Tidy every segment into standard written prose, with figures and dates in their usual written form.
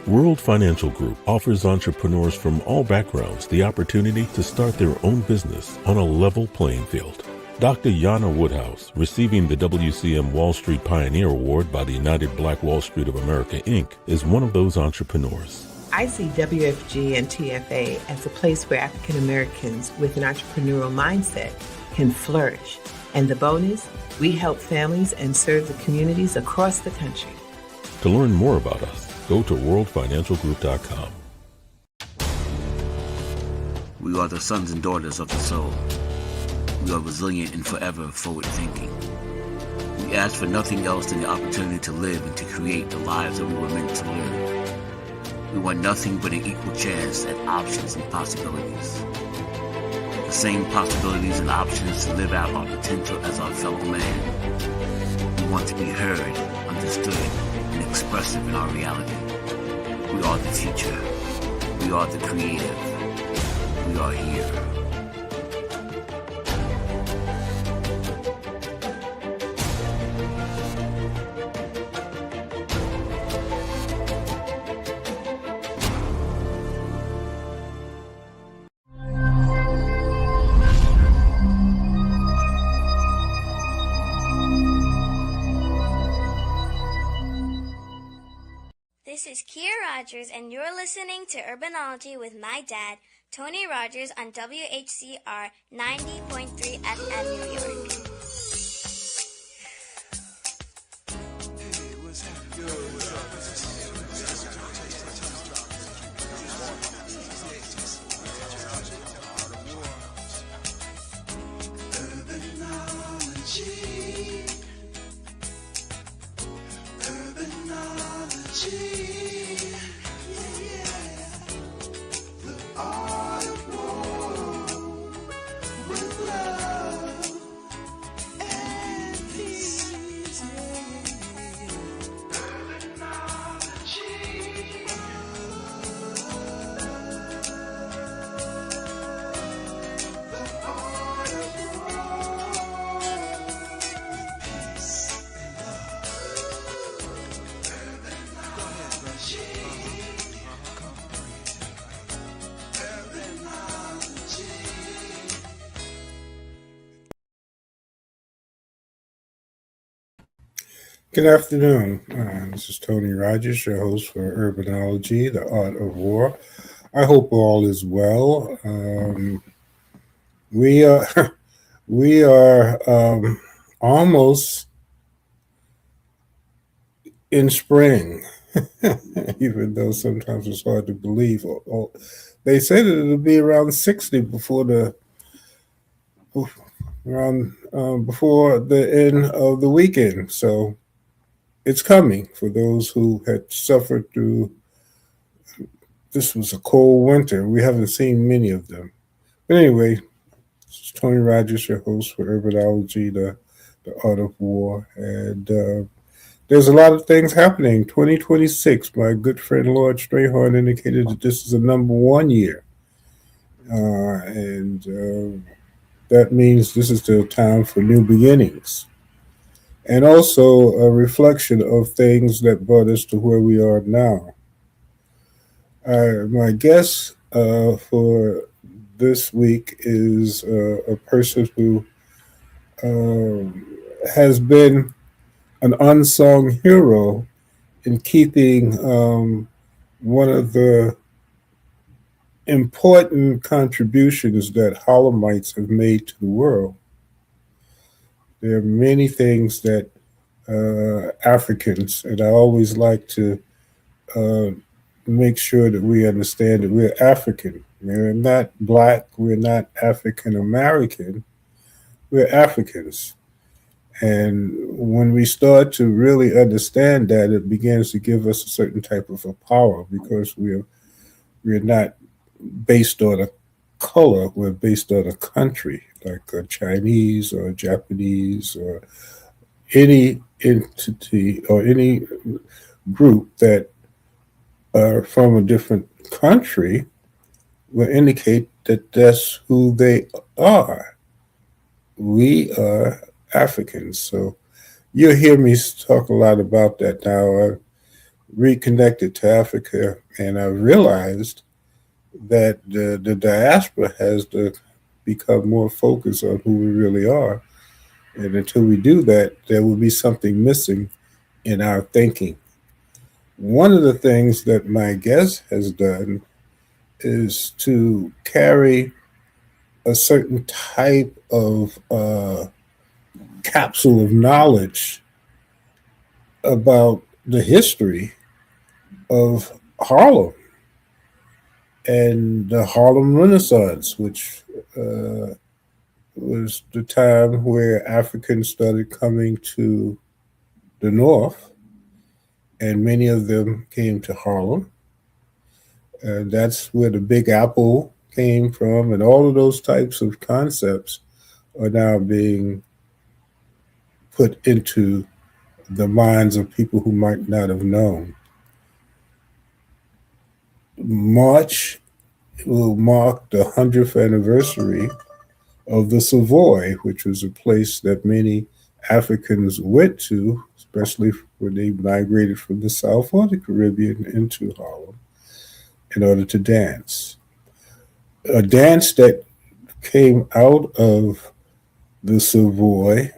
World Financial Group offers entrepreneurs from all backgrounds the opportunity to start their own business on a level playing field. Dr. Yana Woodhouse, receiving the WCM Wall Street Pioneer Award by the United Black Wall Street of America, Inc., is one of those entrepreneurs. I see WFG and TFA as a place where African Americans with an entrepreneurial mindset can flourish. And the bonus, we help families and serve the communities across the country. To learn more about us, go to worldfinancialgroup.com. We are the sons and daughters of the soul. We are resilient and forever forward-thinking. We ask for nothing else than the opportunity to live and to create the lives that we were meant to live. We want nothing but an equal chance at options and possibilities. The same possibilities and options to live out our potential as our fellow man. We want to be heard, understood, and expressive in our reality. We are the future. We are the creative. We are here. This is Kia Rogers, and you're listening to Urbanology with my dad, Tony Rogers, on WHCR 90.3 FM New York. Good afternoon. This is Tony Rogers, your host for Urbanology, the Art of War. I hope all is well. We are we are almost in spring, even though sometimes it's hard to believe. They say that it'll be around 60 before the end of the weekend. So it's coming for those who had suffered through. This was a cold winter. We haven't seen many of them. But anyway, this is Tony Rogers, your host for Urbanology, the Art of War. And there's a lot of things happening. 2026, my good friend Lord Strayhorn indicated that this is a number one year. And that means this is the time for new beginnings. And also a reflection of things that brought us to where we are now. My guest for this week is a person who has been an unsung hero in keeping one of the important contributions that Harlemites have made to the world. There are many things that Africans, and I always like to make sure that we understand that we're African. We're not Black, we're not African American, we're Africans. And when we start to really understand that, it begins to give us a certain type of a power, because we're not based on a color, we're based on a country, like a Chinese or a Japanese or any entity or any group that are from a different country will indicate that that's who they are. We are Africans. So you'll hear me talk a lot about that now. reconnected to Africa, and I realized that the diaspora has to become more focused on who we really are. And until we do that, there will be something missing in our thinking. One of the things that my guest has done is to carry a certain type of capsule of knowledge about the history of Harlem and the Harlem Renaissance, which was the time where Africans started coming to the North, and many of them came to Harlem. And that's where the Big Apple came from, and all of those types of concepts are now being put into the minds of people who might not have known. March will mark the 100th anniversary of the Savoy, which was a place that many Africans went to, especially when they migrated from the South or the Caribbean into Harlem in order to dance. A dance that came out of the Savoy,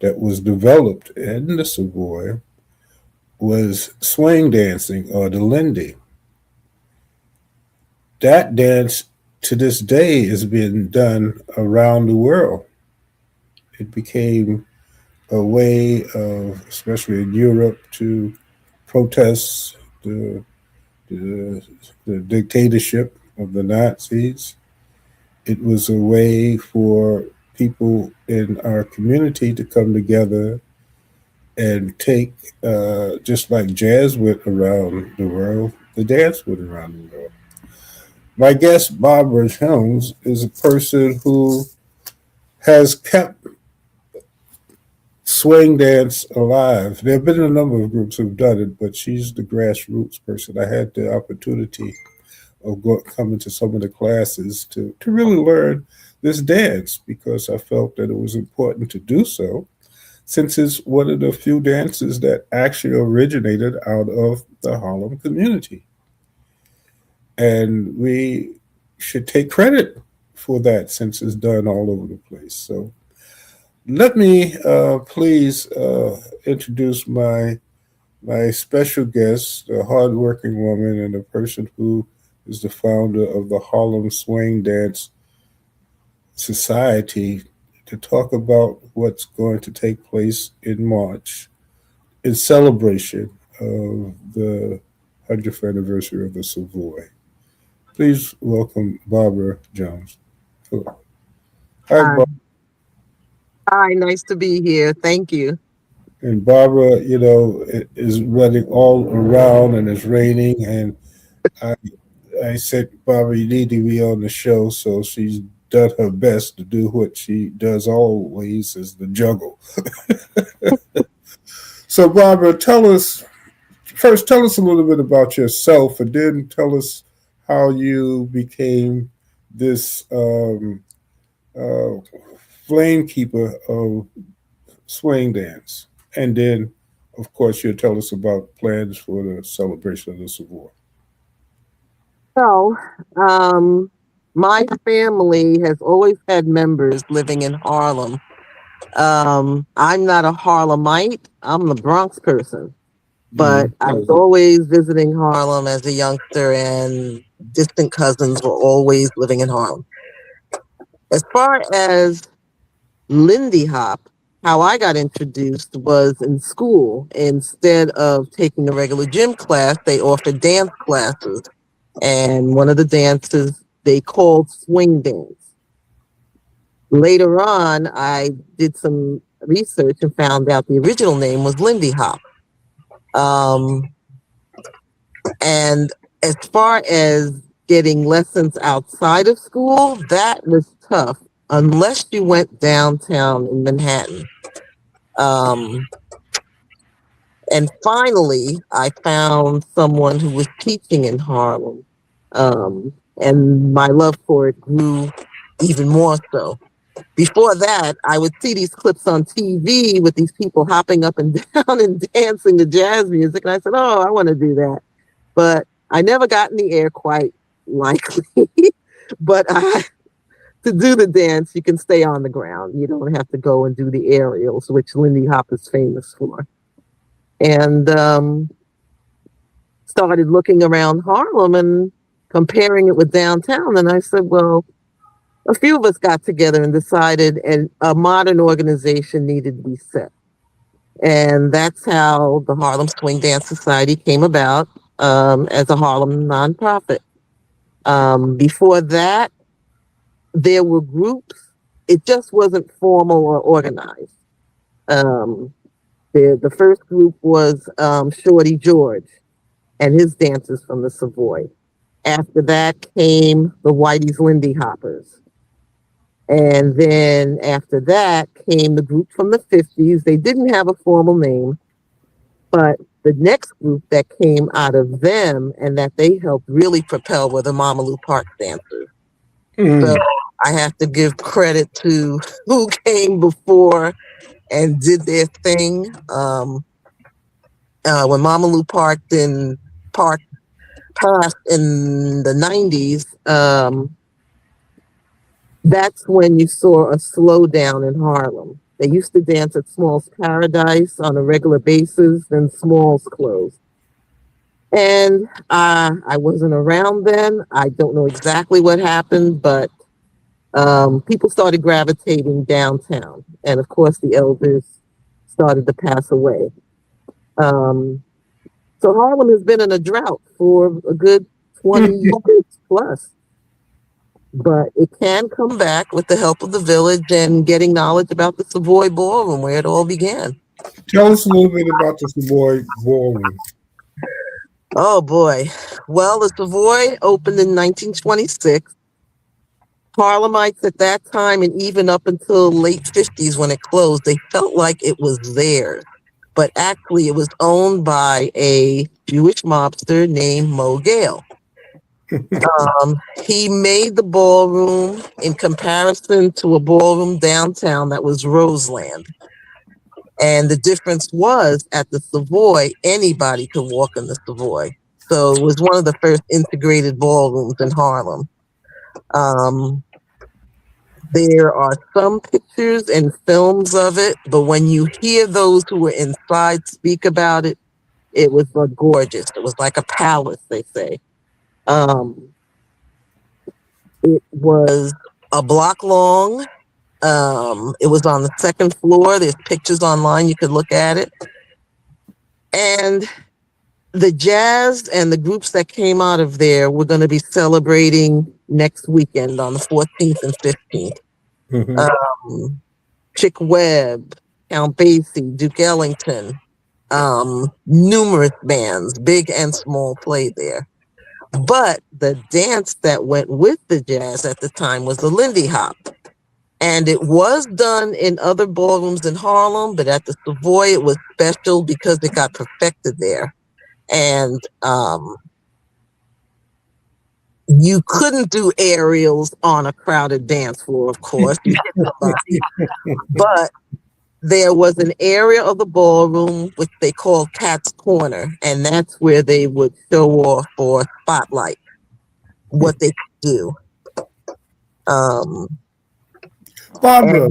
that was developed in the Savoy, was swing dancing or the Lindy. That dance to this day is being done around the world. It became a way of, especially in Europe, to protest the, the dictatorship of the Nazis. It was a way for people in our community to come together and take, just like jazz went around the world, the dance went around the world. My guest, Barbara Jones, is a person who has kept swing dance alive. There have been a number of groups who've done it, but she's the grassroots person. I had the opportunity of coming to some of the classes to really learn this dance because I felt that it was important to do so, since it's one of the few dances that actually originated out of the Harlem community. And we should take credit for that since it's done all over the place. So let me please introduce my special guest, a hardworking woman and a person who is the founder of the Harlem Swing Dance Society, to talk about what's going to take place in March in celebration of the 100th anniversary of the Savoy. Please welcome Barbara Jones. Hello. Hi, Hi. Hi, nice to be here. Thank you. And Barbara, is running all around and it's raining. And I, I said, Barbara, you need to be on the show. So she's done her best to do what she does always, is the juggle. So, Barbara, tell us a little bit about yourself, and then tell us how you became this uh, flame keeper of swing dance. And then, of course, you'll tell us about plans for the celebration of the Savoy. So, um, my family has always had members living in Harlem. I'm not a Harlemite. I'm a Bronx person, but Mm. I was always visiting Harlem as a youngster, and distant cousins were always living in Harlem. As far as Lindy Hop, how I got introduced was in school. Instead of taking a regular gym class, they offered dance classes. And one of the dances they called swing dance. Later on, I did some research and found out the original name was Lindy Hop. Um, and as far as getting lessons outside of school, that was tough unless you went downtown in Manhattan. Um, and finally, I found someone who was teaching in Harlem. And my love for it grew even more so. before that, I would see these clips on TV with these people hopping up and down and dancing to jazz music. And I said, oh, I want to do that. But I never got in the air quite likely. But to do the dance, you can stay on the ground. You don't have to go and do the aerials, which Lindy Hop is famous for. And started looking around Harlem and comparing it with downtown. And I said, well, a few of us got together and decided a modern organization needed to be set. And that's how the Harlem Swing Dance Society came about as a Harlem nonprofit. Before that, there were groups. It just wasn't formal or organized. The first group was Shorty George and his dancers from the Savoy. After that came the Whitey's Lindy Hoppers. And then after that came the group from the 50s. They didn't have a formal name, but the next group that came out of them and that they helped really propel were the Mamalu Park dancers. So I have to give credit to who came before and did their thing. When Mamalu Park passed in the 90s, that's when you saw a slowdown in Harlem. They used to dance at Small's Paradise on a regular basis, then Small's closed. And I wasn't around then. I don't know exactly what happened, but people started gravitating downtown. And of course, the elders started to pass away. So Harlem has been in a drought for a good 20 years plus. But it can come back with the help of the village and getting knowledge about the Savoy Ballroom, where it all began. Tell us a little bit about the Savoy Ballroom. Oh, boy. Well, the Savoy opened in 1926. Harlemites at that time, and even up until late 50s when it closed, they felt like it was theirs. But actually, it was owned by a Jewish mobster named Mo Gale. He made the ballroom in comparison to a ballroom downtown that was Roseland. And the difference was at the Savoy, anybody could walk in the Savoy. So it was one of the first integrated ballrooms in Harlem. There are some pictures and films of it, but when you hear those who were inside speak about it, it was gorgeous. It was like a palace, they say. It was a block long. It was on the second floor. There's pictures online. You could look at it. And the jazz and the groups that came out of there were going to be celebrating next weekend on the 14th and 15th. Chick Webb, Count Basie, Duke Ellington, numerous bands, big and small, played there. But the dance that went with the jazz at the time was the Lindy Hop. And it was done in other ballrooms in Harlem, but at the Savoy, it was special because it got perfected there. And you couldn't do aerials on a crowded dance floor, of course. But there was an area of the ballroom which they called Cat's Corner, and that's where they would show off or spotlight what they could do. Barbara,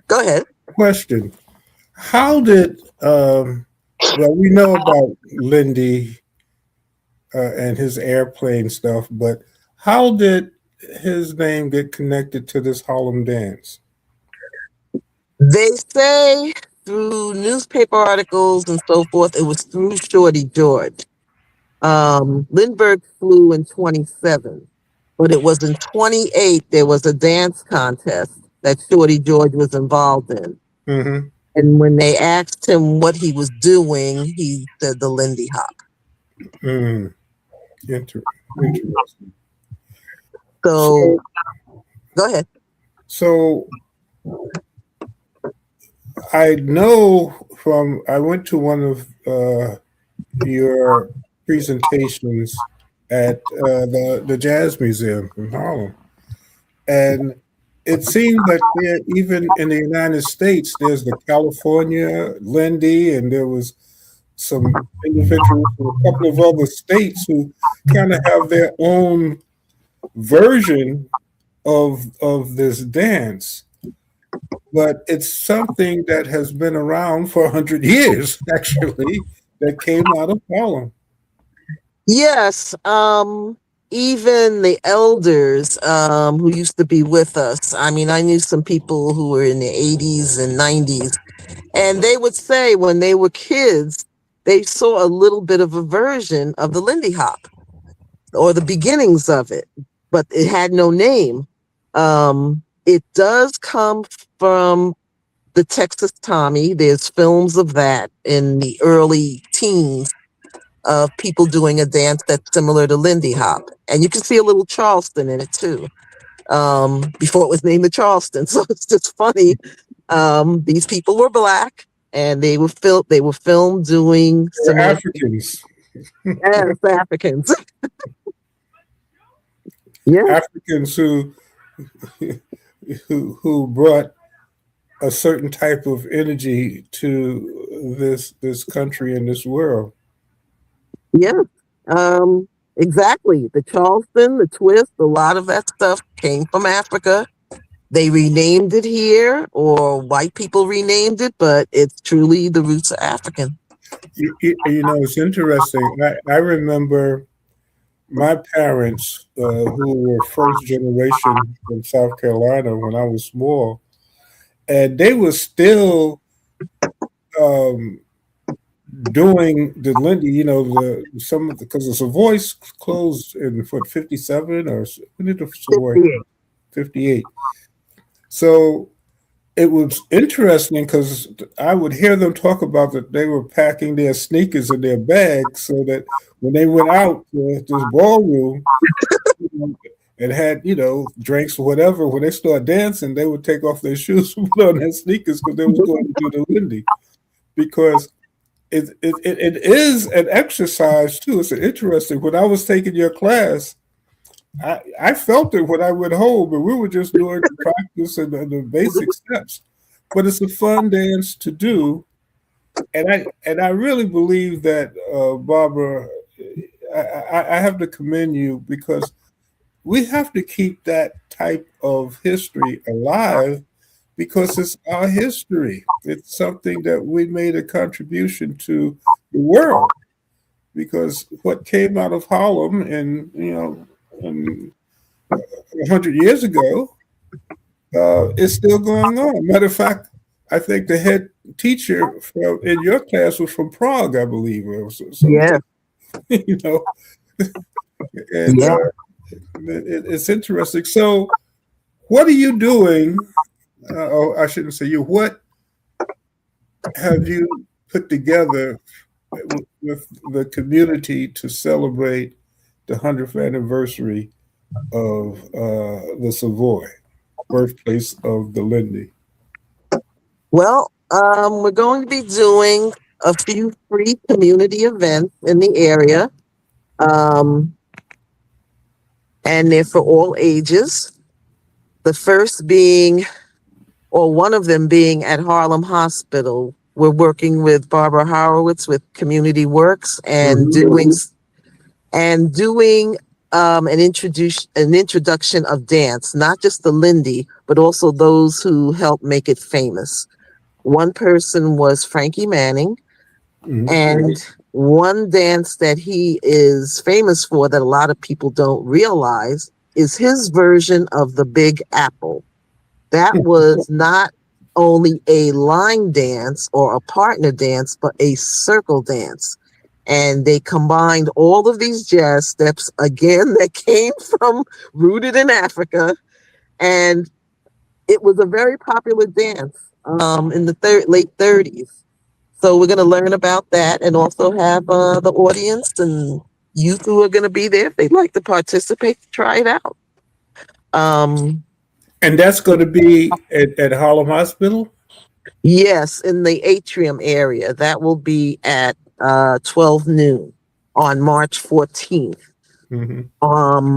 go ahead. Question. How did, well, we know about Lindy and his airplane stuff, but how did his name get connected to this Harlem dance? They say through newspaper articles and so forth, it was through Shorty George. Lindbergh flew in 27, but it was in 28, there was a dance contest that Shorty George was involved in. And when they asked him what he was doing, he said the Lindy Hop. Interesting. So, go ahead. So, I know I went to one of your presentations at the Jazz Museum in Harlem, and it seems that there, even in the United States, there's the California Lindy, and there was some individuals from a couple of other states who kind of have their own version of this dance. But it's something that has been around for 100 years, actually, that came out of Harlem. Yes, even the elders who used to be with us. I mean, I knew some people who were in the 80s and 90s, and they would say when they were kids, they saw a little bit of a version of the Lindy Hop or the beginnings of it, but it had no name. It does come from the Texas Tommy. There's films of that in the early teens of people doing a dance that's similar to Lindy Hop. And you can see a little Charleston in it too, before it was named the Charleston. So it's just funny. These people were Black and they were filmed doing They're similar Africans. as Africans. Yeah. Africans who brought a certain type of energy to this country and this world. Yeah. Exactly. The Charleston, the twist, a lot of that stuff came from Africa. They renamed it here, or white people renamed it, but it's truly the roots are African. You know, it's interesting. I remember my parents, who were first generation from South Carolina when I was small, and they were still doing the Lindy. You know, because the Savoy closed in what 57 or when did the Savoy 58? So it was interesting because I would hear them talk about that they were packing their sneakers in their bags so that when they went out to this ballroom and had, drinks or whatever, when they start dancing, they would take off their shoes and put on their sneakers because they was going to do the Lindy. Because it is an exercise too. It's interesting. When I was taking your class, I felt it when I went home, but we were just doing the practice and the basic steps. But it's a fun dance to do, and I really believe that Barbara, I have to commend you because we have to keep that type of history alive because it's our history. It's something that we made a contribution to the world. Because what came out of Harlem and 100 years ago is still going on. Matter of fact, I think the head teacher in your class was from Prague, I believe. Yeah. And it's interesting. So, what are you doing? I shouldn't say you. What have you put together with the community to celebrate the 100th anniversary of the Savoy, birthplace of the Lindy? Well, we're going to be doing a few free community events in the area. And they're for all ages. The first being, or one of them being at Harlem Hospital. We're working with Barbara Horowitz with Community Works and doing an introduction of dance, not just the Lindy, but also those who helped make it famous. One person was Frankie Manning, and one dance that he is famous for that a lot of people don't realize is his version of the Big Apple. That was not only a line dance or a partner dance, but a circle dance. And they combined all of these jazz steps, again, that came from rooted in Africa. And it was a very popular dance in the late 30s. So we're going to learn about that and also have the audience and youth who are going to be there if they'd like to participate, to try it out. And that's going to be at Harlem Hospital? Yes, in the atrium area. That will be at 12 noon on March 14th. Mm-hmm.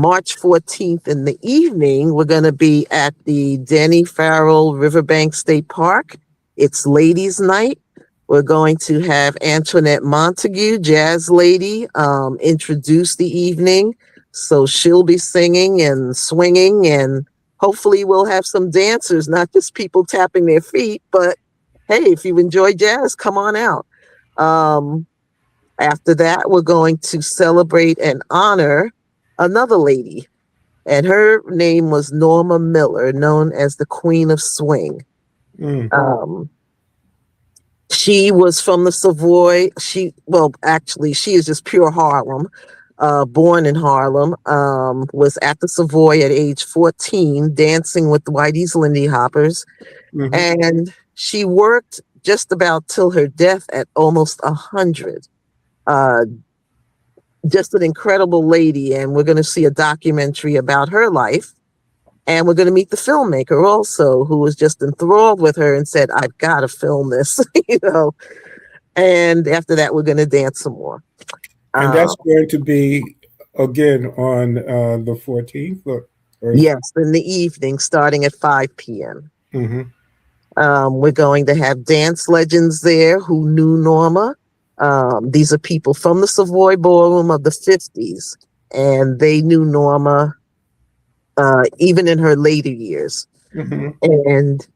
March 14th in the evening, we're going to be at the Danny Farrell Riverbank State Park. It's Ladies' Night. We're going to have Antoinette Montague, jazz lady, introduce the evening. So she'll be singing and swinging, and hopefully we'll have some dancers, not just people tapping their feet, but hey, if you enjoy jazz, come on out. After that, we're going to celebrate and honor another lady, and her name was Norma Miller, known as the Queen of Swing. Mm. She was from the Savoy. Actually, she is just pure Harlem. Born in Harlem, was at the Savoy at age 14, dancing with the Whitey's Lindy Hoppers. Mm-hmm. And she worked just about till her death at almost 100. Just an incredible lady, and we're going to see a documentary about her life. And we're going to meet the filmmaker also, who was just enthralled with her and said, I've got to film this, And after that, we're going to dance some more. And that's going to be again on the 14th? Yes, in the evening, starting at 5 p.m. Mm-hmm. We're going to have dance legends there who knew Norma. These are people from the Savoy Ballroom of the 50s, and they knew Norma even in her later years. Mm-hmm. And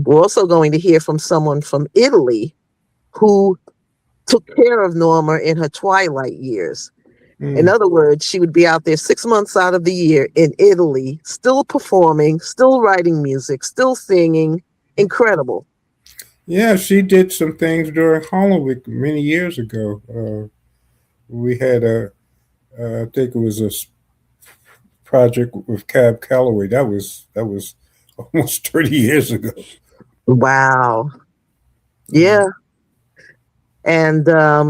we're also going to hear from someone from Italy who took care of Norma in her twilight years. Mm. In other words, she would be out there 6 months out of the year in Italy, still performing, still writing music, still singing. Incredible. Yeah, she did some things during Harlem Week many years ago. We had I think it was a project with Cab Calloway. That was almost 30 years ago. Wow. Yeah. And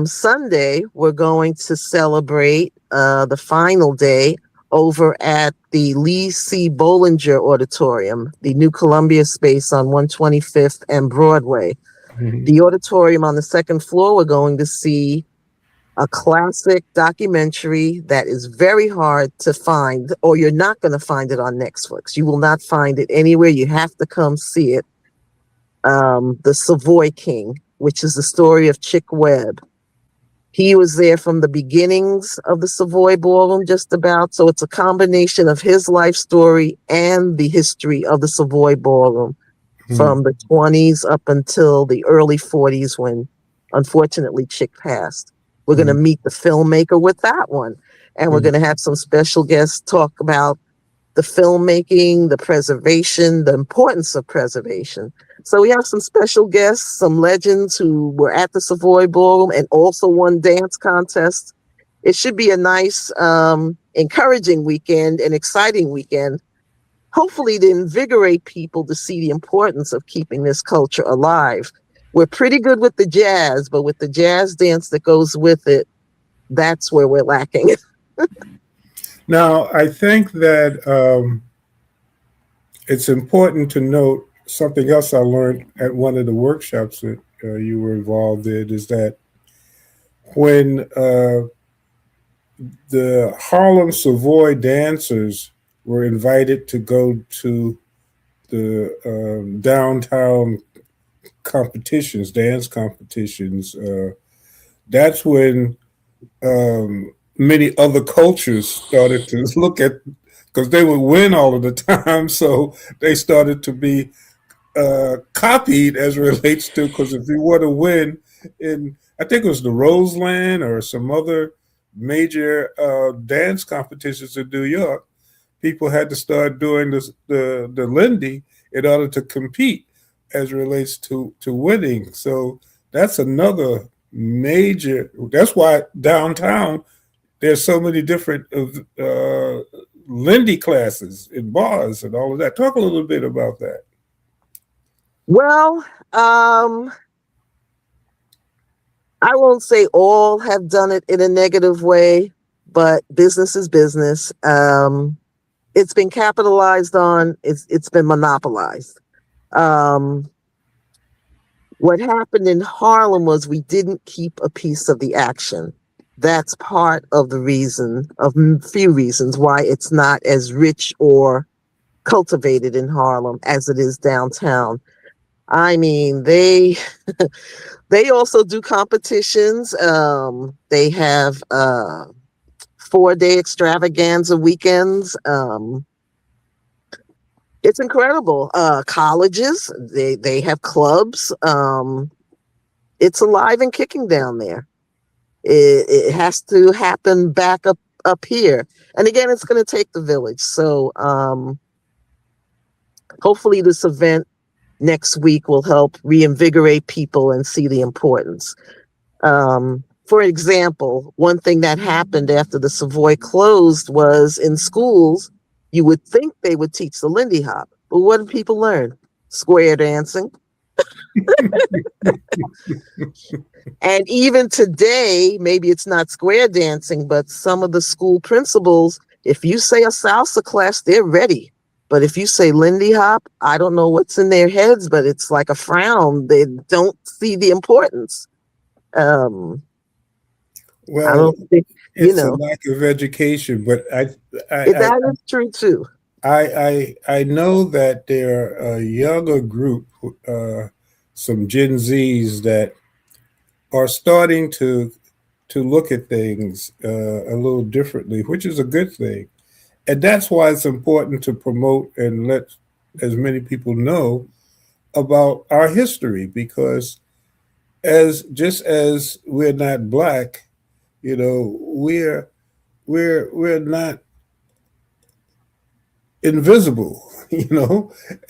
Sunday, we're going to celebrate the final day over at the Lee C. Bollinger Auditorium, the new Columbia space on 125th and Broadway. Mm-hmm. The auditorium on the second floor, we're going to see a classic documentary that is very hard to find, or you're not going to find it on Netflix. You will not find it anywhere. You have to come see it. The Savoy King, which is the story of Chick Webb. He was there from the beginnings of the Savoy Ballroom, just about. So it's a combination of his life story and the history of the Savoy Ballroom from the 20s up until the early 40s when, unfortunately, Chick passed. We're going to meet the filmmaker with that one. And we're going to have some special guests talk about the filmmaking, the preservation, the importance of preservation. So we have some special guests, some legends who were at the Savoy Ballroom and also won dance contests. It should be a nice, encouraging weekend, an exciting weekend, hopefully to invigorate people to see the importance of keeping this culture alive. We're pretty good with the jazz, but with the jazz dance that goes with it, that's where we're lacking. Now, I think that it's important to note something else I learned at one of the workshops that you were involved in is that when the Harlem Savoy dancers were invited to go to the downtown competitions, dance competitions, that's when many other cultures started to look at, because they would win all of the time, so they started to be copied as it relates to, because if you want to win in, I think it was the Roseland or some other major dance competitions in New York, people had to start doing this, the Lindy in order to compete as it relates to winning. So that's another major, that's why downtown there's so many different Lindy classes in bars and all of that. Talk a little bit about that. Well, I won't say all have done it in a negative way, but business is business. It's been capitalized on. It's been monopolized. What happened in Harlem was we didn't keep a piece of the action. that's part of the reason, of few reasons, why it's not as rich or cultivated in Harlem as it is downtown. I mean, they also do competitions. They have 4-day extravaganza weekends. It's incredible. Colleges, they have clubs. It's alive and kicking down there. It has to happen back up here. And again, it's going to take the village. So hopefully this event next week will help reinvigorate people and see the importance. For example, one thing that happened after the Savoy closed was in schools, you would think they would teach the Lindy Hop, but what did people learn? Square dancing. And even today, maybe it's not square dancing, but some of the school principals, if you say a salsa class, they're ready. But if you say Lindy Hop, I don't know what's in their heads, but it's like a frown. They don't see the importance. Well, I don't think, it's a lack of education, but that is true too. I know that there are a younger group, some Gen Zs that are starting to look at things a little differently, which is a good thing. And that's why it's important to promote and let as many people know about our history, because just as we're not black, we're not invisible,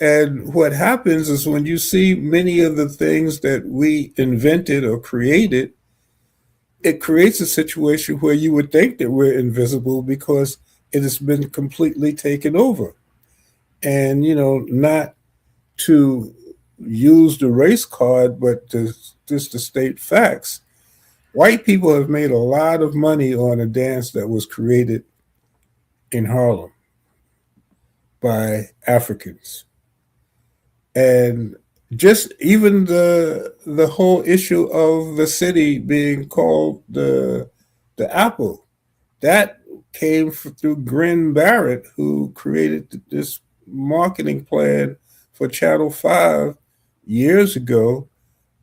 And what happens is when you see many of the things that we invented or created, it creates a situation where you would think that we're invisible because it has been completely taken over. And, not to use the race card, but just to state facts. White people have made a lot of money on a dance that was created in Harlem by Africans. And just even the whole issue of the city being called the Apple, that came through Grin Barrett, who created this marketing plan for Channel 5 years ago,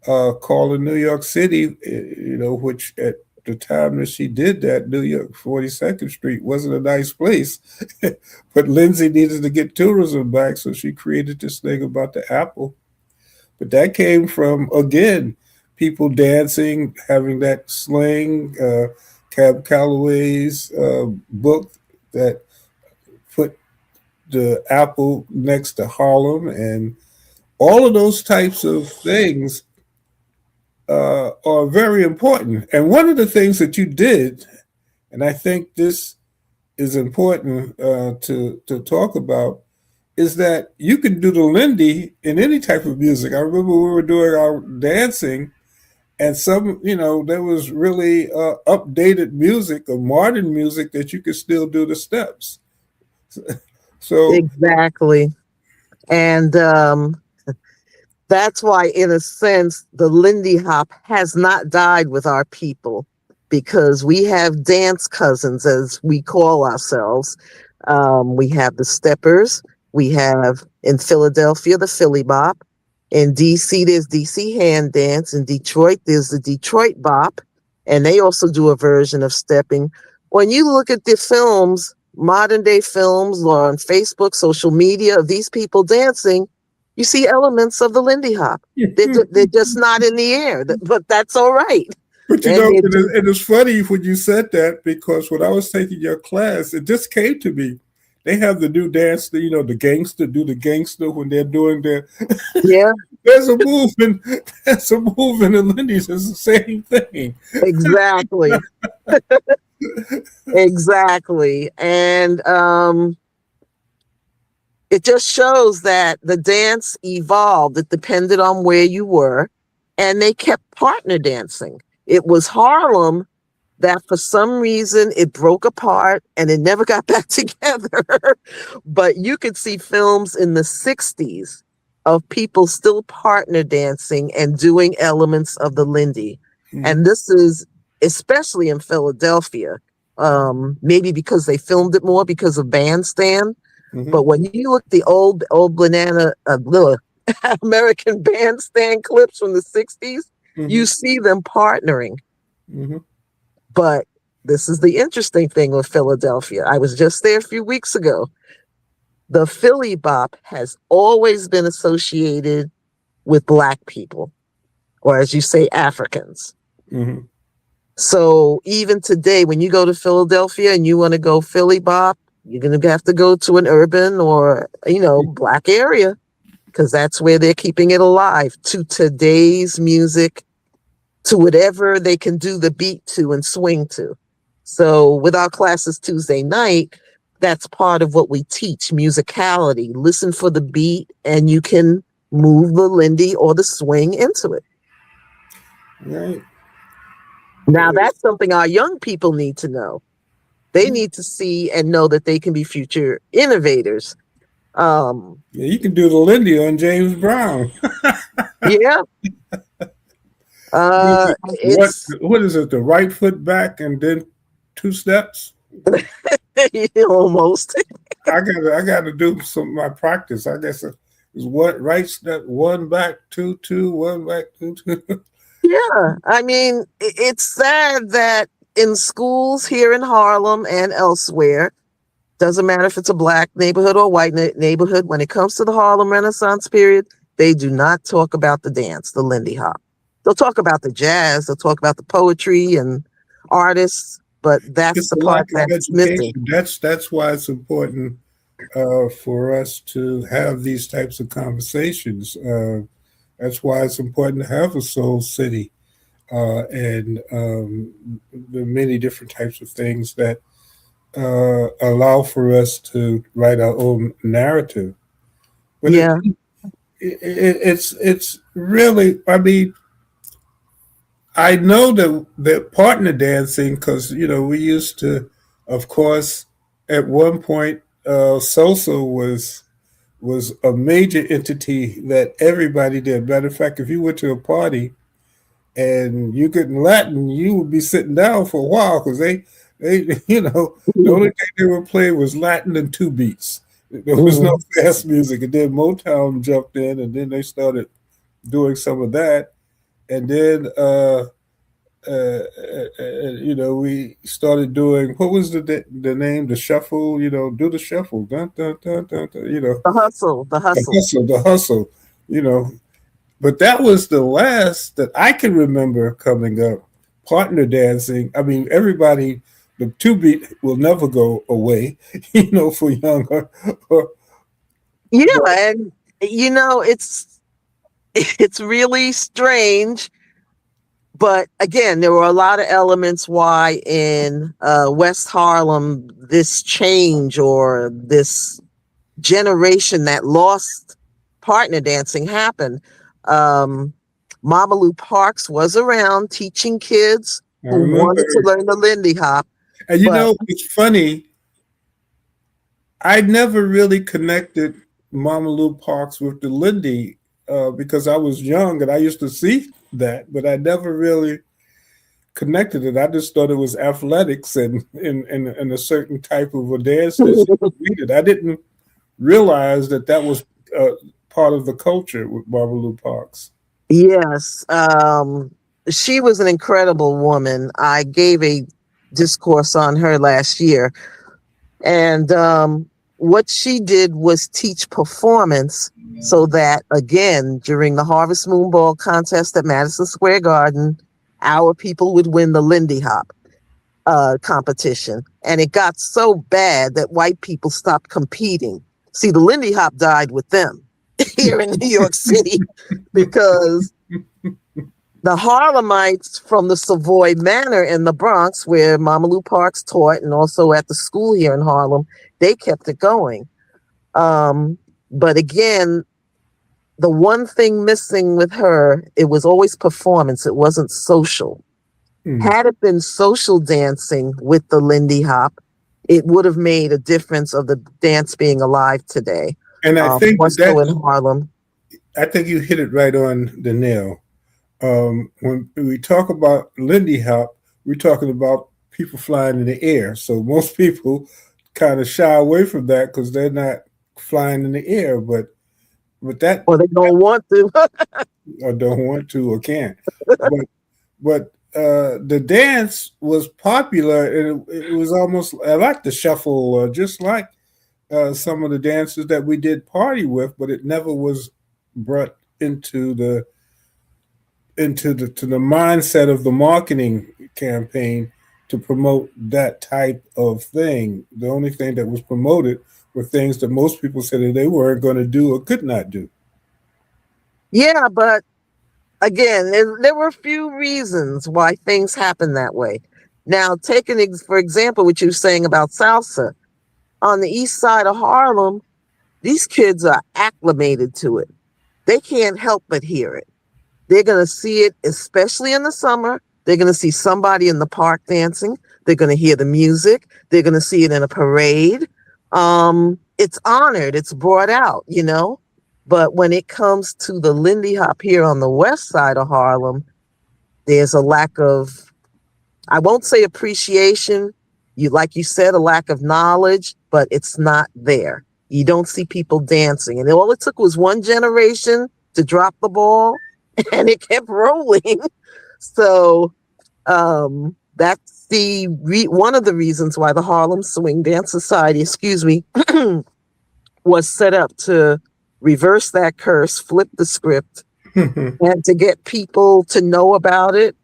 called New York City, which at the time that she did that, New York 42nd Street wasn't a nice place. But Lindsay needed to get tourism back, so she created this thing about the apple. But that came from, again, people dancing, having that slang. Cab Calloway's book that put the apple next to Harlem, and all of those types of things are very important. And one of the things that you did, and I think this is important to talk about, is that you can do the Lindy in any type of music. I remember we were doing our dancing, and some, there was really updated music or modern music that you could still do the steps. So exactly. And that's why, in a sense, the Lindy Hop has not died with our people, because we have dance cousins, as we call ourselves. We have the Steppers. We have, in Philadelphia, the Philly Bop. In DC, there's DC Hand Dance. In Detroit, there's the Detroit Bop. And they also do a version of stepping. When you look at the films, modern day films, or on Facebook, social media, of these people dancing, you see elements of the Lindy Hop. They're just not in the air, but that's all right. But and it's funny when you said that, because when I was taking your class, it just came to me. They have the new dance, the gangster do the gangster when they're doing their. Yeah. There's a move in the Lindy's. It's the same thing. Exactly. Exactly. And it just shows that the dance evolved. It depended on where you were, and they kept partner dancing. It was Harlem that for some reason it broke apart and it never got back together. But you could see films in the 60s of people still partner dancing and doing elements of the Lindy. Mm-hmm. And this is especially in Philadelphia. Maybe because they filmed it more because of Bandstand. But when you look the old banana American Bandstand clips from the 60s, you see them partnering. But this is the interesting thing with Philadelphia. I was just there a few weeks ago. The Philly Bop has always been associated with Black people, or as you say, Africans. So even today, when you go to Philadelphia and you want to go Philly Bop, you're going to have to go to an urban or, Black area, because that's where they're keeping it alive to today's music, to whatever they can do the beat to and swing to. So with our classes Tuesday night, that's part of what we teach, musicality. Listen for the beat and you can move the Lindy or the swing into it. Right. Now that's something our young people need to know. They need to see and know that they can be future innovators. You can do the Lindy on James Brown. Yeah. What is it? The right foot back and then 2 steps? Almost. I gotta do some of my practice. I guess it's what right step, 1 back, 2, 2, 1 back, 2, 2. Yeah. I mean, it's sad that in schools here in Harlem and elsewhere, doesn't matter if it's a Black neighborhood or white neighborhood, when it comes to the Harlem Renaissance period, they do not talk about the dance, the Lindy Hop. They'll talk about the jazz, they'll talk about the poetry and artists, but that's the part that's missing. That's why it's important for us to have these types of conversations. That's why it's important to have a Soul City and the many different types of things that allow for us to write our own narrative. But yeah, it's really, I mean, I know that partner dancing, because we used to, of course, at one point, salsa was a major entity that everybody did. Matter of fact, if you went to a party and you get in Latin, you would be sitting down for a while because they the only thing they were playing was Latin and 2 beats. There was no fast music, and then Motown jumped in, and then they started doing some of that. And then, we started doing, what was the name? The shuffle, do the shuffle. Dun, dun, dun, dun, dun, The hustle, But that was the last that I can remember coming up. Partner dancing. I mean, everybody, the 2 beat will never go away, for younger. Yeah, and it's really strange. But again, there were a lot of elements why in West Harlem this change or this generation that lost partner dancing happened. Mama Lou Parks was around teaching kids who wanted to learn the Lindy Hop. And it's funny. I never really connected Mama Lou Parks with the Lindy because I was young and I used to see that, but I never really connected it. I just thought it was athletics and a certain type of a dance that she needed. I didn't realize that was part of the culture with Mama Lou Parks. Yes. She was an incredible woman. I gave a discourse on her last year. And what she did was teach performance so that, again, during the Harvest Moon Ball contest at Madison Square Garden, our people would win the Lindy Hop competition. And it got so bad that white people stopped competing. See, the Lindy Hop died with them here in New York City because the Harlemites from the Savoy Manor in the Bronx, where Mama Lou Parks taught, and also at the school here in Harlem, they kept it going. But again, the one thing missing with her, it was always performance. It wasn't social. Had it been social dancing with the Lindy Hop, it would have made a difference of the dance being alive today. And I think so in Harlem. I think you hit it right on the nail. When we talk about Lindy Hop, we're talking about people flying in the air. So most people kind of shy away from that because they're not flying in the air. But that, Or they don't want to. or don't want to or can't. But the dance was popular, and it was almost I like the shuffle, just like some of the dances that we did party with, but it never was brought into the to the mindset of the marketing campaign to promote that type of thing. The only thing that was promoted were things that most people said that they weren't going to do or could not do. Yeah, but again, there were a few reasons why things happen that way. Now, for example, what you were saying about salsa on the east side of Harlem, these kids are acclimated to it. They can't help but hear it. They're going to see it, especially in the summer. They're going to see somebody in the park dancing. They're going to hear the music. They're going to see it in a parade. It's honored. It's brought out, you know. But when it comes to the Lindy Hop here on the west side of Harlem, there's a lack of, I won't say appreciation. Like you said, a lack of knowledge, but it's not there. You don't see people dancing. And all it took was one generation to drop the ball and it kept rolling. So that's one of the reasons why the Harlem Swing Dance Society, was set up to reverse that curse, flip the script, and to get people to know about it.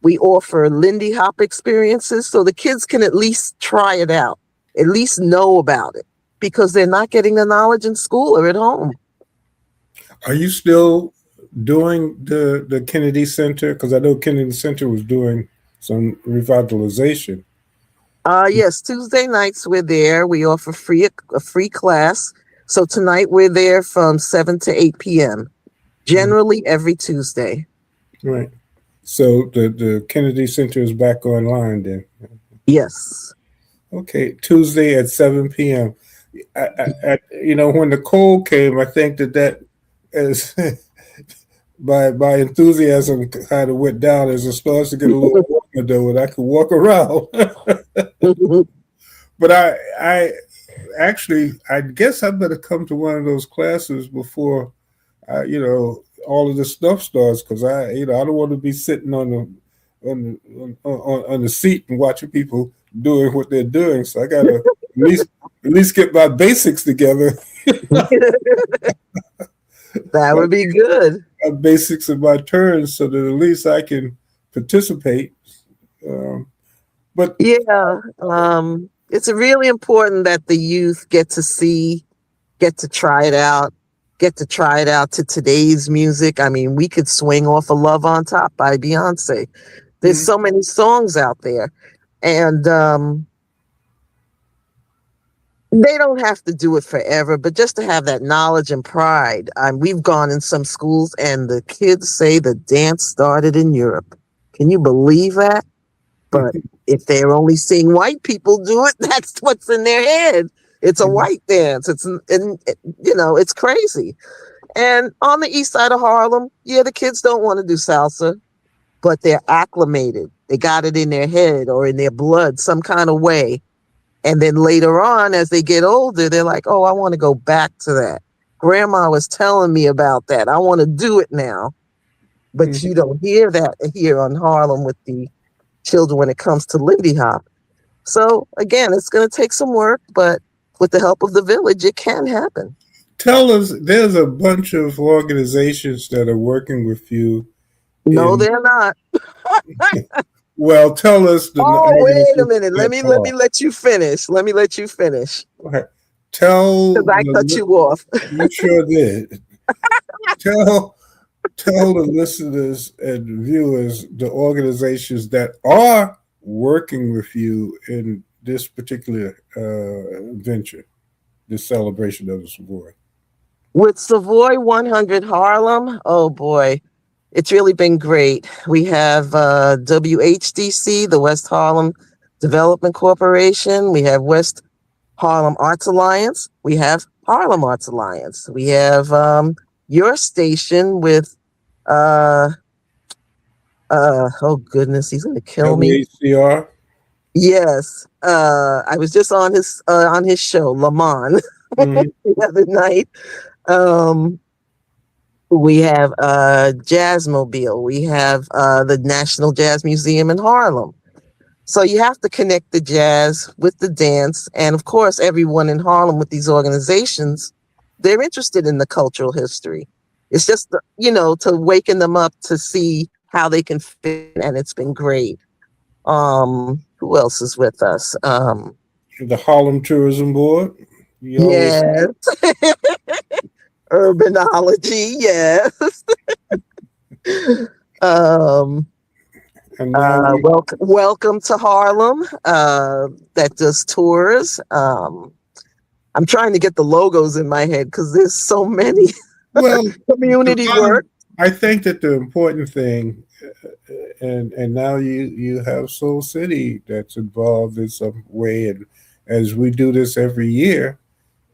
We offer Lindy Hop experiences so the kids can at least try it out, at least know about it, because they're not getting the knowledge in school or at home. Are you still doing the Kennedy Center? Because I know Kennedy Center was doing some revitalization. Yes, Tuesday nights we're there. We offer a free class. So tonight we're there from 7 to 8 p.m. Generally every Tuesday. Right. So the Kennedy Center is back online then? Yes. Okay, Tuesday at 7 p.m. When the cold came, I think that is my enthusiasm kind of went down as it starts to get a little warmer though, and I could walk around. But I actually, I guess I better come to one of those classes before all of this stuff starts, because I don't want to be sitting on the seat and watching people doing what they're doing. So I gotta at least get my basics together. That would be good. My basics of my turns, so that at least I can participate. But yeah, it's really important that the youth get to try it out. Get to try it out to today's music. I mean, we could swing off of Love on Top by Beyonce. There's so many songs out there. And they don't have to do it forever, but just to have that knowledge and pride. We've gone in some schools and the kids say the dance started in Europe. Can you believe that? But if they're only seeing white people do it, that's what's in their head. It's a white dance. It's crazy. And on the east side of Harlem, the kids don't want to do salsa, but they're acclimated. They got it in their head or in their blood some kind of way. And then later on, as they get older, they're like, oh, I want to go back to that. Grandma was telling me about that. I want to do it now. But you don't hear that here on Harlem with the children when it comes to Lindy Hop. So again, it's going to take some work, but with the help of the village, it can happen. Tell us, there's a bunch of organizations that are working with you. No, they're not. Well, tell us. Wait a minute. Let me let you finish. Let me let you finish. Okay. Because I cut you off. You sure did. Tell the listeners and viewers the organizations that are working with you in this particular venture, this celebration of the Savoy. With Savoy 100 Harlem, oh boy, it's really been great. We have WHDC, the West Harlem Development Corporation. We have West Harlem Arts Alliance. We have Harlem Arts Alliance. We have your station with Oh goodness, he's gonna kill me. WHCR. Yes. I was just on his show, Lamont, Hmm. the other night. Um, we have Jazzmobile. We have the National Jazz Museum in Harlem. So you have to connect the jazz with the dance. And of course, everyone in Harlem with these organizations, they're interested in the cultural history. It's just, to waken them up to see how they can fit. And it's been great. Who else is with us? The Harlem Tourism Board. You always Yes. Urbanology, yes. um, and now we welcome to Harlem. That does tours. I'm trying to get the logos in my head because there's so many. well the Community work. bottom, I think that the important thing, and now you have Soul City that's involved in some way, and as we do this every year,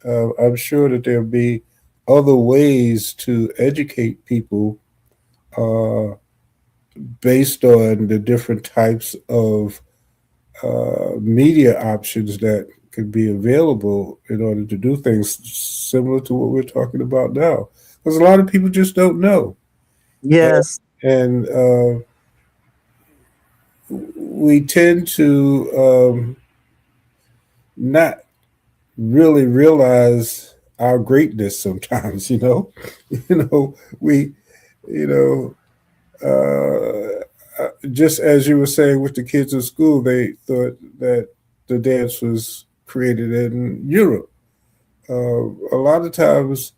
I'm sure that there'll be other ways to educate people uh, based on the different types of media options that could be available in order to do things similar to what we're talking about now. Because a lot of people just don't know. Yes. And we tend to not really realize our greatness sometimes, you know, we, you know, just as you were saying with the kids in school, they thought that the dance was created in Europe. A lot of times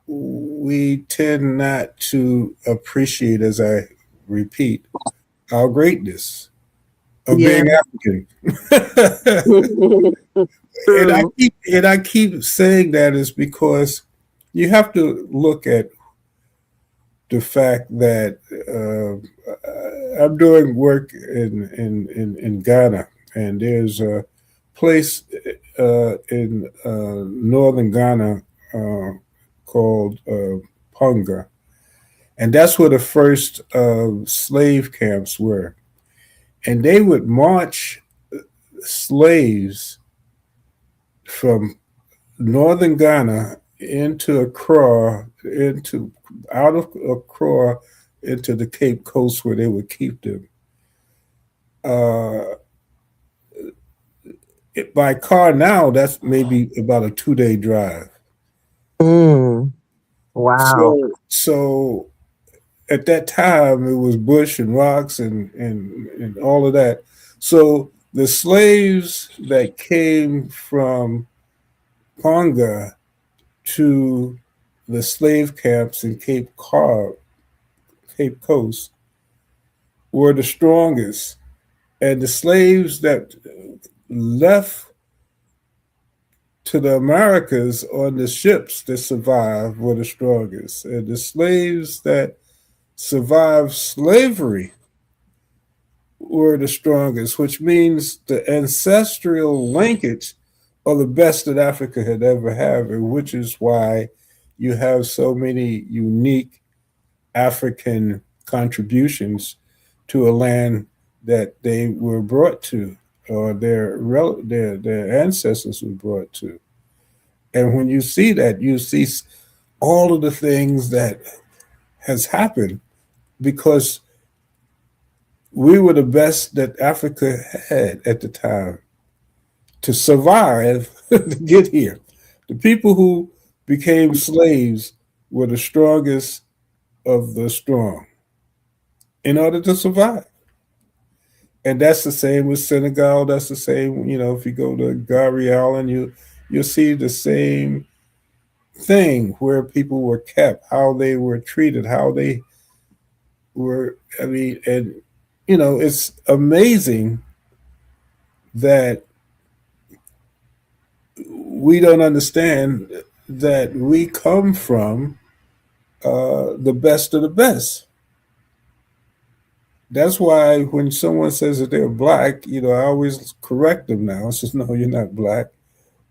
we tend not to appreciate, as I repeat, our greatness of Yeah. being African. and I True. keep and I keep saying that is because you have to look at the fact that I'm doing work in Ghana, and there's a place in northern Ghana called Punga, and that's where the first slave camps were, and they would march slaves from northern Ghana into Accra, into out of Accra into the Cape Coast where they would keep them. Uh, by car now, that's maybe about a 2 day drive. Mm, wow. So at that time, it was bush and rocks and all of that. So the slaves that came from Ponga to the slave camps in Cape Coast, were the strongest. And the slaves that left to the Americas on the ships that survived were the strongest. And the slaves that survived slavery were the strongest, which means the ancestral linkage are the best that Africa had ever had, and which is why you have so many unique African contributions to a land that they were brought to, or their ancestors were brought to. And when you see that, you see all of the things that has happened because we were the best that Africa had at the time to survive to get here. The people who became slaves were the strongest of the strong in order to survive. And that's the same with Senegal. That's the same, if you go to Gary Allen, you'll see the same thing where people were kept, how they were treated, how they were. I mean, and it's amazing that we don't understand that we come from the best of the best. That's why when someone says that they're black, I always correct them now. I says, no, you're not black.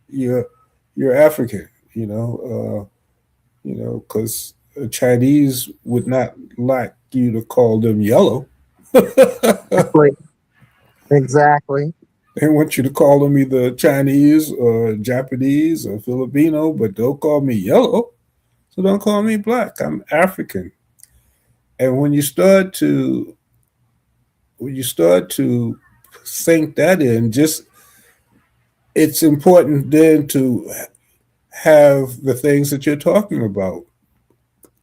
You're you're African. Because Chinese would not like you to call them yellow. Exactly. Exactly. They want you to call them either Chinese or Japanese or Filipino, but don't call me yellow. So don't call me black. I'm African. And when you start to sink that in, just it's important then to have the things that you're talking about.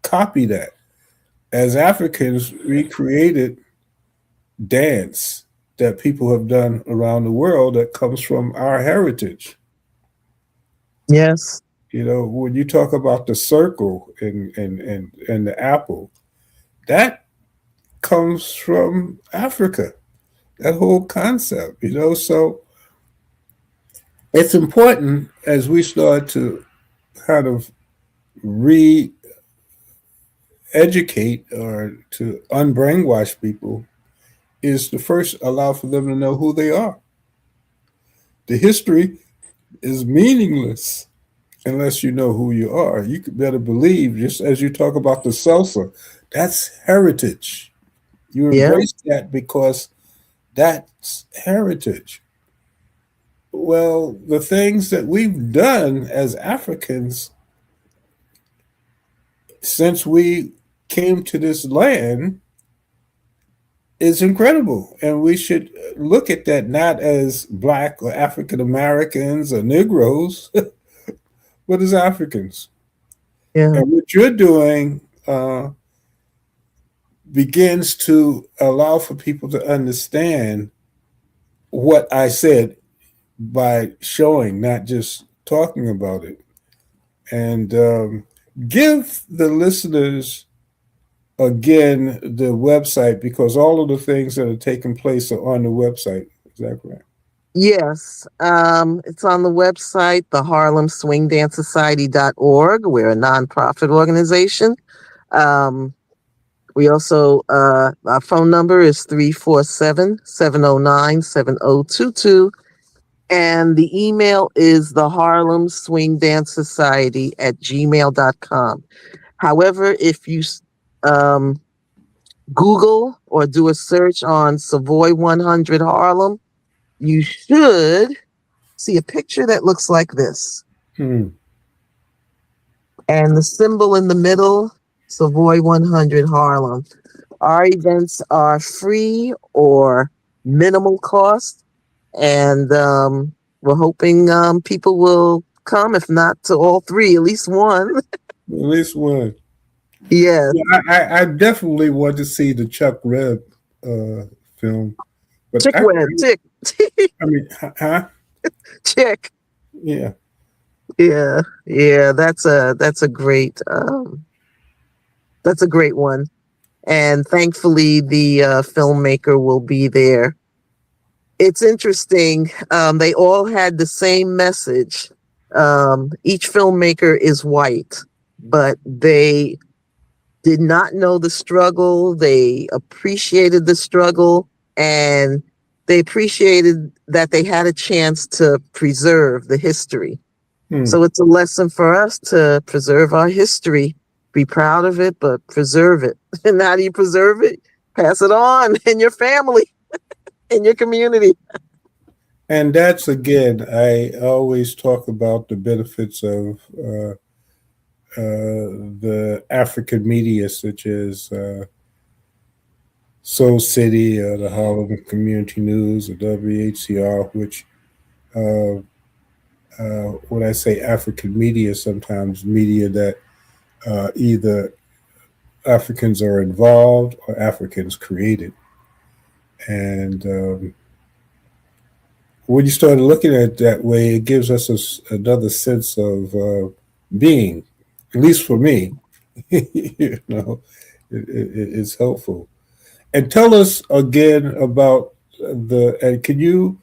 Copy that. As Africans, we created dance that people have done around the world that comes from our heritage. Yes. You know, when you talk about the circle and the apple, that comes from Africa. That whole concept, so it's important as we start to kind of re educate or to unbrainwash people is to first allow for them to know who they are. The history is meaningless unless you know who you are. You could better believe, just as you talk about the salsa, that's heritage. You Yeah. embrace that because that's heritage. Well, the things that we've done as Africans since we came to this land is incredible. And we should look at that not as Black or African Americans or Negroes, but as Africans. Yeah. And what you're doing begins to allow for people to understand what I said by showing, not just talking about it. And give the listeners again the website because all of the things that are taking place are on the website. Is that correct? Yes. It's on the website, the Harlem Swing Dance Society.org. We're a nonprofit organization. We also, our phone number is 347-709-7022. And the email is the Harlem Swing Dance Society at gmail.com. However, if you Google or do a search on Savoy 100 Harlem, you should see a picture that looks like this. Hmm. And the symbol in the middle, Savoy 100 Harlem. Our events are free or minimal cost. And we're hoping people will come, if not to all three, at least one. At least one. Yes. Yeah, I definitely want to see the Chuck Webb film. But Chick Web, Chick. I mean, huh? Chick. Yeah. Yeah. Yeah. That's a great one. And thankfully the filmmaker will be there. It's interesting. They all had the same message. Each filmmaker is white, but they did not know the struggle. They appreciated the struggle, and they appreciated that they had a chance to preserve the history. So it's a lesson for us to preserve our history, be proud of it, but preserve it. And how do you preserve it? Pass it on in your family, in your community. And that's again, I always talk about the benefits of the African media, such as Soul City, the Harlem Community News, or WHCR, which when I say African media, sometimes media that either Africans are involved or Africans created. And when you start looking at it that way, it gives us another sense of being, at least for me. It's helpful. And tell us again about and can you,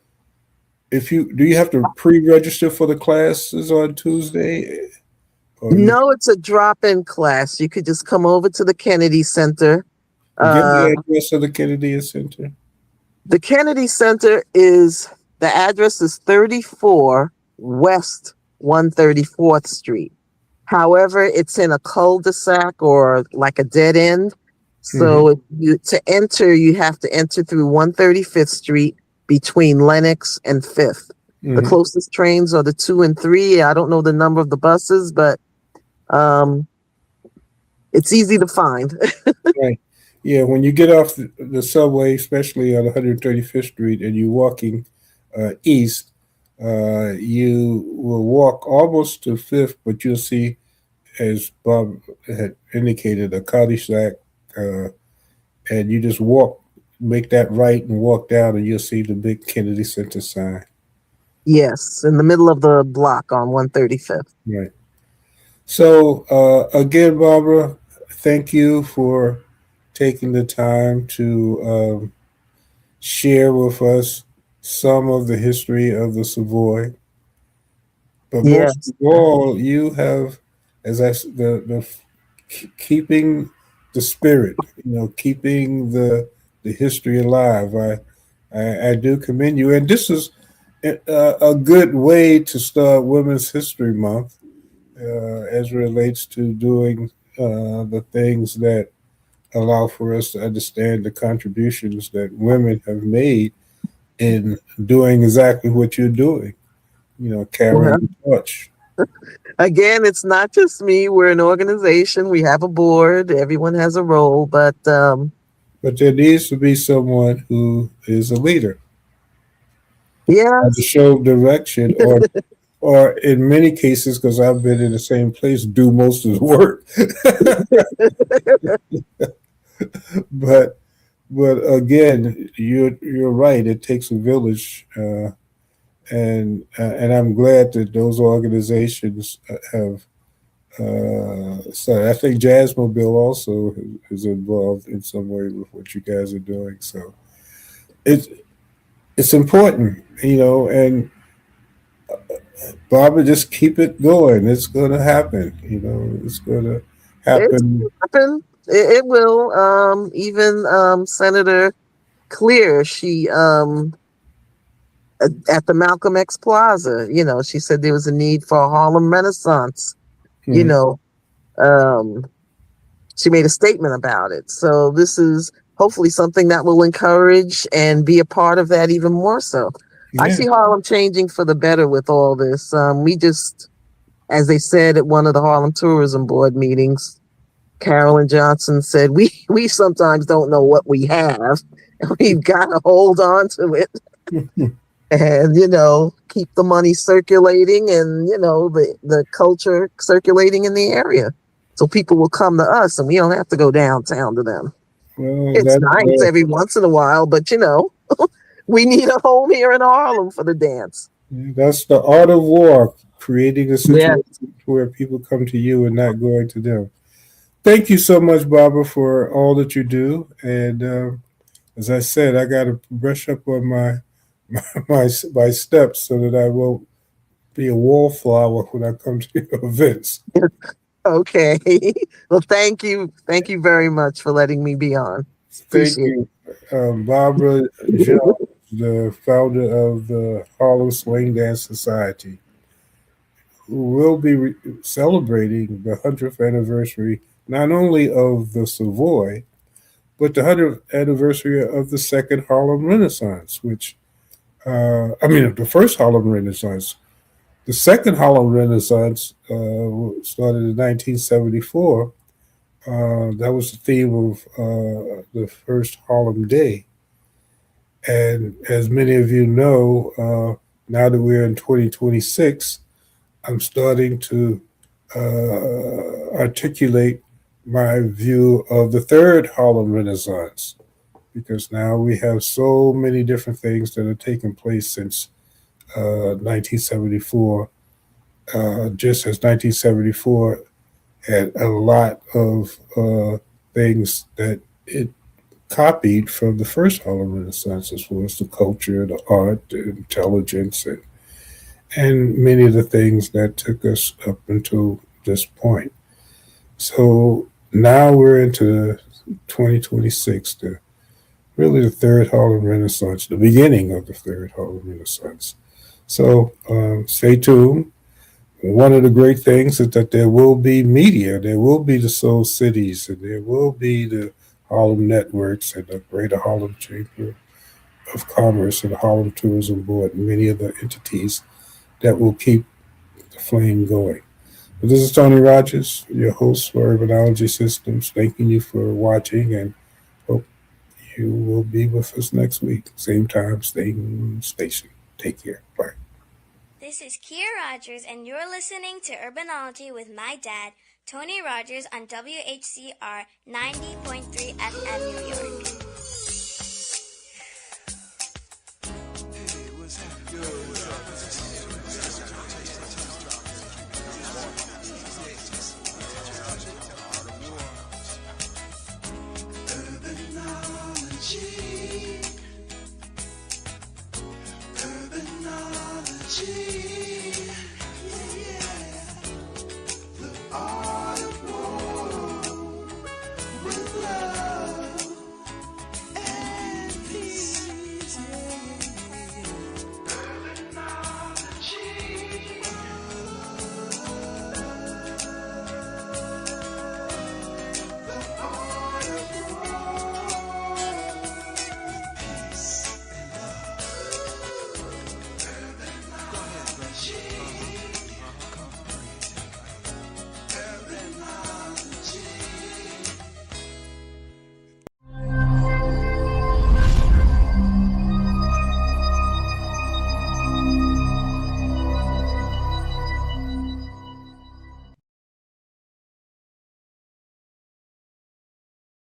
do you have to pre-register for the classes on Tuesday? No, it's a drop-in class. You could just come over to the Kennedy Center. Give the address of the Kennedy Center. The Kennedy Center the address is 34 West 134th Street. However, it's in a cul-de-sac or like a dead end. Hmm. So to enter, you have to enter through 135th Street between Lenox and 5th. The Hmm. closest trains are the 2 and 3. I don't know the number of the buses, but um, it's easy to find. Right. Yeah, when you get off the subway, especially on 135th Street, and you're walking east, you will walk almost to Fifth, but you'll see, as Bob had indicated, a cul-de-sac, uh, and you just walk, make that right, and walk down, and you'll see the big Kennedy Center sign. Yes, in the middle of the block on 135th. Right. So again, Barbara, thank you for taking the time to share with us some of the history of the Savoy. But most Yes. of all, you have, as I the keeping the spirit, keeping the history alive. I do commend you, and this is a good way to start Women's History Month as relates to doing the things that allow for us to understand the contributions that women have made in doing exactly what you're doing, carrying Well, the torch. again, it's not just me. We're an organization. We have a board. Everyone has a role, but But there needs to be someone who is a leader and to yes. show direction, or in many cases, because I've been in the same place, do most of the work. but but again, you're right. It takes a village, and I'm glad that those organizations have. So I think Jazzmobile also is involved in some way with what you guys are doing. So it's it's important, and Barbara, just keep it going. It's going to happen. It's going to It's happen. happen. It will. Even Senator Clear, she at the Malcolm X Plaza, she said there was a need for a Harlem Renaissance. You Mhm. know, um, she made a statement about it. So this is hopefully something that will encourage and be a part of that even more so. I Yeah. see Harlem changing for the better with all this. We just, as they said at one of the Harlem Tourism Board meetings, Carolyn Johnson said, we sometimes don't know what we have. And we've got to hold on to it and, keep the money circulating and, the culture circulating in the area. So people will come to us and we don't have to go downtown to them. Well, It's nice every once in a while, but we need a home here in Harlem for the dance. that's the art of war, creating a Yeah. situation where people come to you and not going to them. Thank you so much, Barbara, for all that you do. And as I said, I got to brush up on my steps so that I won't be a wallflower when I come to your events. Okay. Well, thank you. Thank you very much for letting me be on. Thank Appreciate you, Barbara it. Jones, the founder of the Harlem Swing Dance Society, who will be celebrating the 100th anniversary not only of the Savoy, but the 100th anniversary of the Second Harlem Renaissance, which, the first Harlem Renaissance. The Second Harlem Renaissance started in 1974. That was the theme of the first Harlem Day. And as many of you know, now that we're in 2026, I'm starting to articulate my view of the third Harlem Renaissance, because now we have so many different things that have taken place since 1974. Just as 1974 had a lot of things that it copied from the first Harlem Renaissance, as far as the culture, the art, the intelligence, and many of the things that took us up until this point. So now we're into 2026, really the third Harlem Renaissance, the beginning of the third Harlem Renaissance. So stay tuned. One of the great things is that there will be media, there will be the Soul Cities, and there will be the Harlem Networks and the Greater Harlem Chamber of Commerce and the Harlem Tourism Board, and many other entities that will keep the flame going. But this is Tony Rogers, your host for Urbanology Systems, thanking you for watching and hope you will be with us next week. Same time, same station. Take care. Bye. This is Kia Rogers, and you're listening to Urbanology with my dad, Tony Rogers, on WHCR 90.3 FM New York. Urbanology.